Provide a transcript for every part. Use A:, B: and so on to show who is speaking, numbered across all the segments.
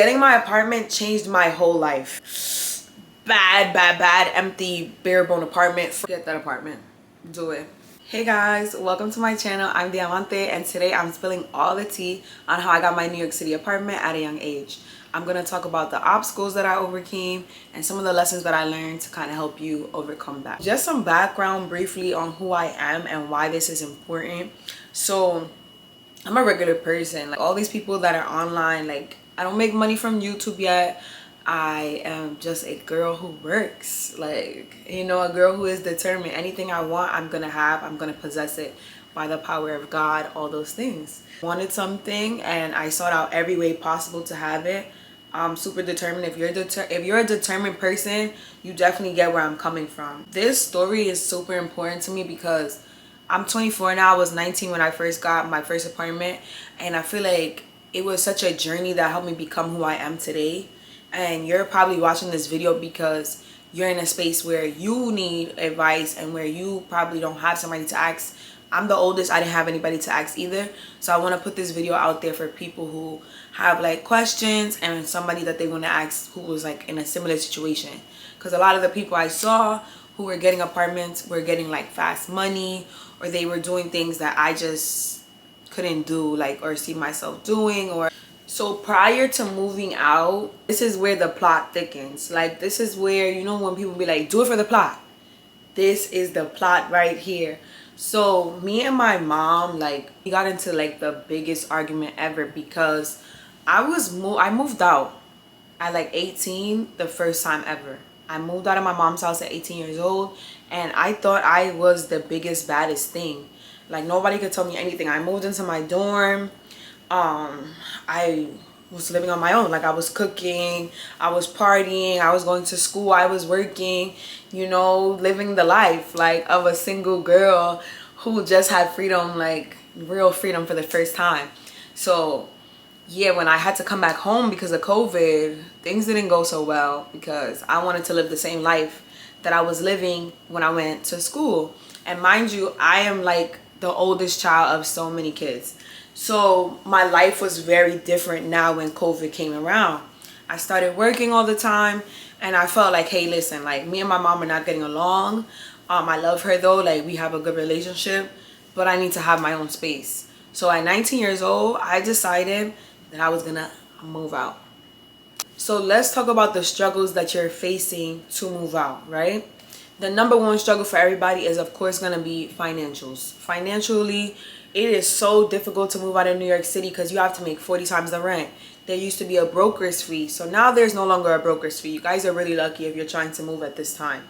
A: Getting my apartment changed my whole life. Bad, empty, bare bone apartment. Forget that apartment. Do it. Hey guys, welcome to my channel. I'm Diamante, and today I'm spilling all the tea on how I got my New York City apartment at a young age. I'm gonna talk about the obstacles that I overcame and some of the lessons that I learned to kind of help you overcome that. Just some background briefly on who I am and why this is important. So I'm a regular person. Like all these people that are online, like I don't make money from YouTube yet. I am just a girl who works, like, you know, a girl who is determined. Anything I want, I'm gonna have, I'm gonna possess it by the power of God, all those things. Wanted something and I sought out every way possible to have it. I'm super determined. If you're a determined person, you definitely get where I'm coming from. This story is super important to me because I'm 24 now. I was 19 when I first got my first apartment, and I feel like it was such a journey that helped me become who I am today. And you're probably watching this video because you're in a space where you need advice and where you probably don't have somebody to ask. I'm the oldest. I didn't have anybody to ask either. So I want to put this video out there for people who have like questions and somebody that they want to ask who was like in a similar situation. Because a lot of the people I saw who were getting apartments were getting like fast money, or they were doing things that I just couldn't do, like, or see myself doing. Or so prior to moving out, this is where the plot thickens. Like, this is where, you know, when people be like, do it for the plot, this is the plot right here. So me and my mom, like, we got into like the biggest argument ever because I moved out at like 18 the first time ever. I moved out of my mom's house at 18 years old, and I thought I was the biggest, baddest thing. Like, nobody could tell me anything. I moved into my dorm. I was living on my own. Like, I was cooking, I was partying, I was going to school, I was working, you know, living the life like of a single girl who just had freedom, like real freedom for the first time. So yeah, when I had to come back home because of COVID, things didn't go so well because I wanted to live the same life that I was living when I went to school. And mind you, I am like the oldest child of so many kids. So my life was very different now when COVID came around. I started working all the time, and I felt like, hey, listen, like, me and my mom are not getting along. I love her though, like, we have a good relationship, but I need to have my own space. So at 19 years old, I decided that I was gonna move out. So let's talk about the struggles that you're facing to move out, right? The number one struggle for everybody is, of course, gonna be financials. Financially, it is so difficult to move out of New York City because you have to make 40 times the rent. There used to be a broker's fee, so now there's no longer a broker's fee. You guys are really lucky if you're trying to move at this time.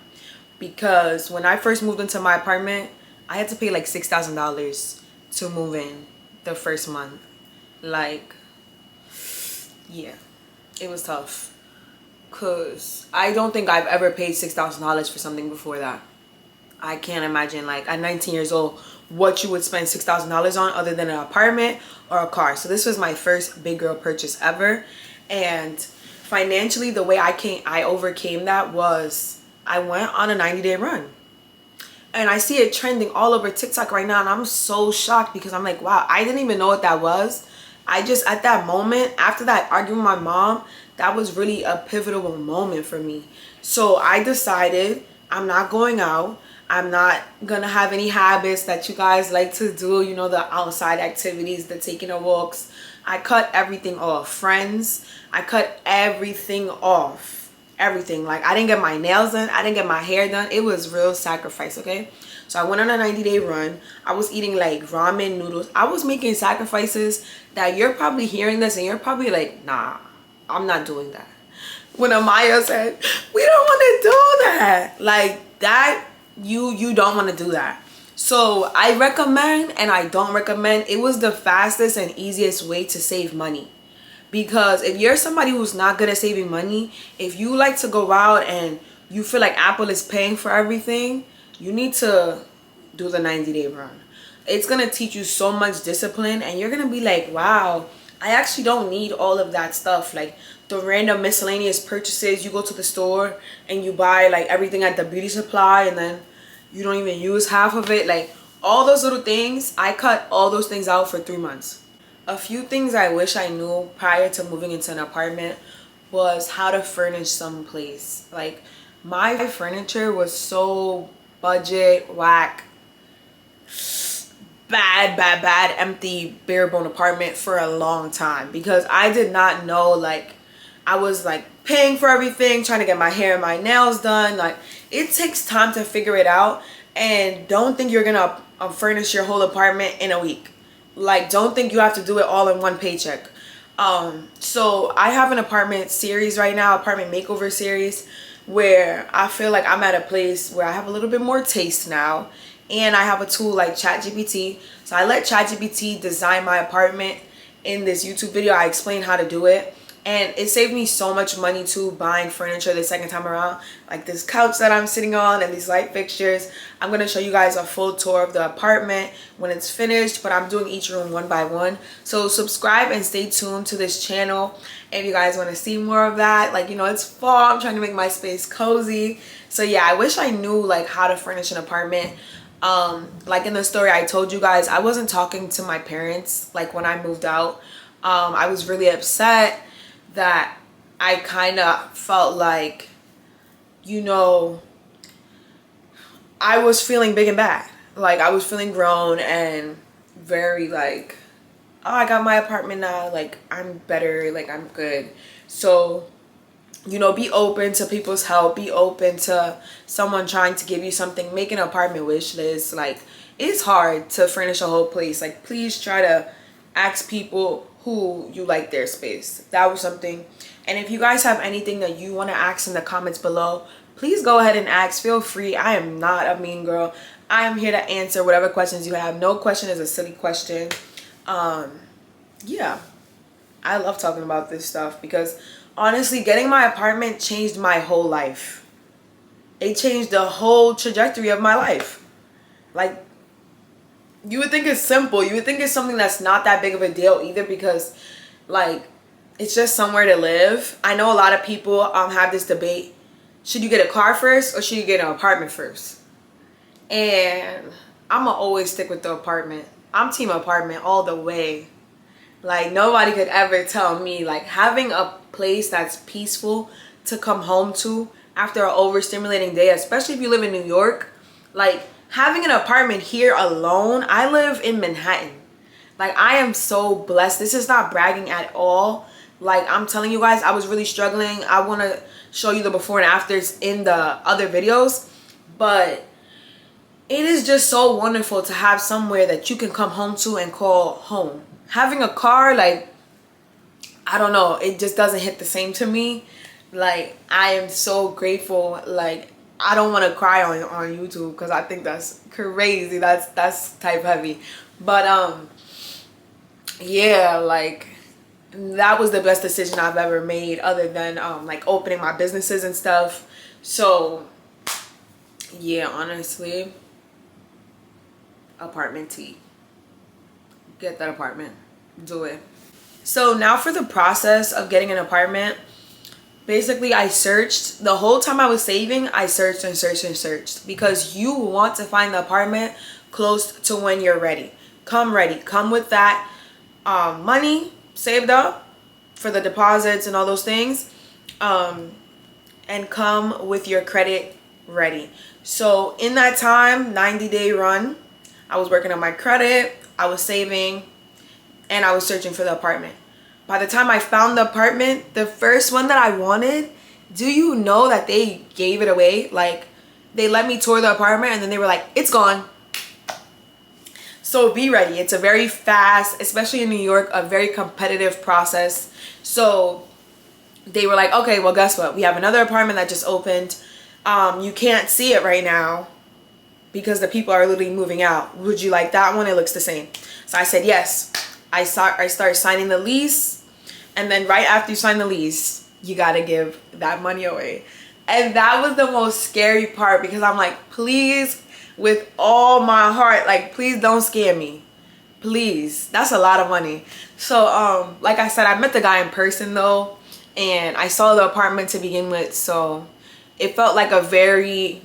A: Because when I first moved into my apartment, I had to pay like $6,000 to move in the first month. Like, yeah, it was tough. Because I don't think I've ever paid $6,000 for something before that. I can't imagine, like, at 19 years old, what you would spend $6,000 on other than an apartment or a car. So this was my first big girl purchase ever. And financially, the way I overcame that was I went on a 90-day run. And I see it trending all over TikTok right now, and I'm so shocked because I'm like, wow, I didn't even know what that was. I just, at that moment, after that argument with my mom, that was really a pivotal moment for me. So I decided I'm not going out. I'm not gonna have any habits that you guys like to do, you know, the outside activities, the taking of walks. I cut everything off. Friends, I cut everything off. Everything. Like, I didn't get my nails done, I didn't get my hair done. It was real sacrifice, okay? So I went on a 90-day run. I was eating like ramen noodles. I was making sacrifices that you're probably hearing this and you're probably like, nah, I'm not doing that. When Amaya said, we don't want to do that. Like, that, you don't want to do that. So I recommend and I don't recommend. It was the fastest and easiest way to save money. Because if you're somebody who's not good at saving money, if you like to go out and you feel like Apple is paying for everything, you need to do the 90-day run. It's going to teach you so much discipline, and you're going to be like, wow, I actually don't need all of that stuff. Like the random miscellaneous purchases. You go to the store and you buy like everything at the beauty supply, and then you don't even use half of it. Like all those little things, I cut all those things out for 3 months. A few things I wish I knew prior to moving into an apartment was how to furnish some place. Like, my furniture was so budget whack, bad, empty, bare bone apartment for a long time because I did not know. Like, I was like paying for everything, trying to get my hair and my nails done. Like, it takes time to figure it out, and don't think you're gonna furnish your whole apartment in a week. Like, don't think you have to do it all in one paycheck. So I have an apartment series right now, apartment makeover series, where I feel like I'm at a place where I have a little bit more taste now, and I have a tool like ChatGPT. So I let ChatGPT design my apartment. In this YouTube video, I explain how to do it, and it saved me so much money too, buying furniture the second time around, like this couch that I'm sitting on and these light fixtures. I'm going to show you guys a full tour of the apartment when it's finished, but I'm doing each room one by one. So subscribe and stay tuned to this channel if you guys want to see more of that. Like, you know, it's fall, I'm trying to make my space cozy. So yeah, I wish I knew like how to furnish an apartment. Like in the story I told you guys, I wasn't talking to my parents like when I moved out. I was really upset that I kind of felt like, you know, I was feeling big and bad. Like, I was feeling grown and very like, oh, I got my apartment now, like I'm better, like I'm good. So, you know, be open to people's help, be open to someone trying to give you something. Make an apartment wish list. Like, it's hard to furnish a whole place. Like, please try to ask people who you like their space. That was something. And if you guys have anything that you want to ask in the comments below, please go ahead and ask. Feel free. I am not a mean girl. I am here to answer whatever questions you have. No question is a silly question. Yeah, I love talking about this stuff because honestly, getting my apartment changed my whole life. It changed the whole trajectory of my life. Like, you would think it's simple. You would think it's something that's not that big of a deal either because, like, it's just somewhere to live. I know a lot of people have this debate. Should you get a car first or should you get an apartment first? And I'm going to always stick with the apartment. I'm team apartment all the way. Like, nobody could ever tell me, like, having a place that's peaceful to come home to after an overstimulating day, especially if you live in New York, like, having an apartment here alone. I live in Manhattan. Like, I am so blessed. This is not bragging at all. Like, I'm telling you guys, I was really struggling. I want to show you the before and afters in the other videos, but it is just so wonderful to have somewhere that you can come home to and call home. Having a car, like, I don't know, it just doesn't hit the same to me. Like, I am so grateful. Like, I don't want to cry on YouTube because I think that's crazy. That's type heavy. But yeah, like, that was the best decision I've ever made other than like opening my businesses and stuff. So yeah, honestly, apartment tea. Get that apartment. Do it. So now for the process of getting an apartment. Basically, I searched the whole time I was saving. I searched and searched and searched because you want to find the apartment close to when you're ready. Come ready. Come with that money saved up for the deposits and all those things, and come with your credit ready. So in that time, 90-day run, I was working on my credit, I was saving, and I was searching for the apartment. By the time I found the apartment, the first one that I wanted, do you know that they gave it away? Like, they let me tour the apartment and then they were like, it's gone. So be ready. It's a very fast, especially in New York, a very competitive process. So they were like, okay, well, guess what? We have another apartment that just opened. You can't see it right now because the people are literally moving out. Would you like that one? It looks the same. So I said yes. I started signing the lease. And then right after you sign the lease, you got to give that money away. And that was the most scary part because I'm like, please, with all my heart, like, please don't scare me. Please. That's a lot of money. So, like I said, I met the guy in person though. And I saw the apartment to begin with. So it felt like a very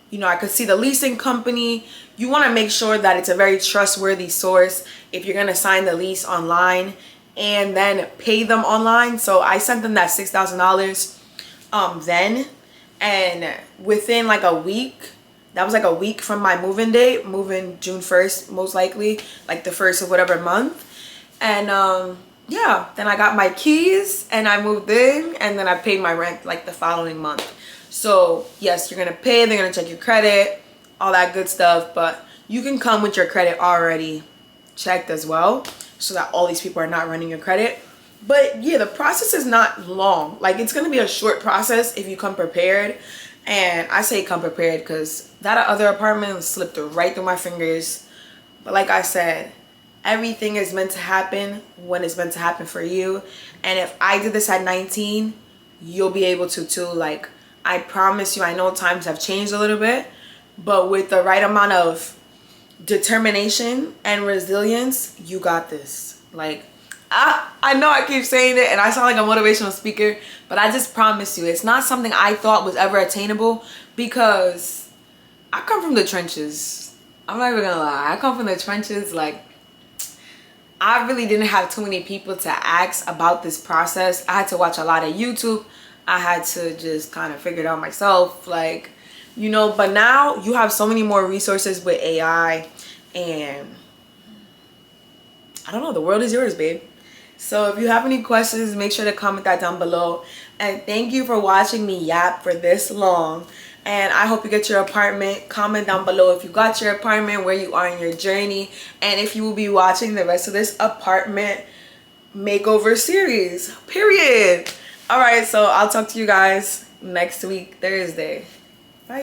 A: You know, I could see the leasing company. You want to make sure that it's a very trustworthy source if you're going to sign the lease online and then pay them online. So I sent them that $6,000 then, and within like a week, that was like a week from my move-in date, moving June 1st, most likely, like the first of whatever month. And yeah, then I got my keys and I moved in, and then I paid my rent like the following month. So yes, you're gonna pay, they're gonna check your credit, all that good stuff, but you can come with your credit already checked as well, so that all these people are not running your credit. But yeah, the process is not long. Like, it's gonna be a short process if you come prepared. And I say come prepared because that other apartment slipped right through my fingers. But like I said, everything is meant to happen when it's meant to happen for you. And if I did this at 19, you'll be able to too. Like, I promise you, I know times have changed a little bit, but with the right amount of determination and resilience, you got this. Like, I know I keep saying it and I sound like a motivational speaker, but I just promise you, it's not something I thought was ever attainable, because I come from the trenches. I'm not even gonna lie, I come from the trenches. Like, I really didn't have too many people to ask about this process. I had to watch a lot of YouTube. I had to just kind of figure it out myself, like, you know. But now you have so many more resources with AI, and I don't know, the world is yours, babe. So if you have any questions, make sure to comment that down below. And thank you for watching me yap for this long. And I hope you get your apartment. Comment down below if you got your apartment, where you are in your journey, and if you will be watching the rest of this apartment makeover series, period. All right, so I'll talk to you guys next week, Thursday.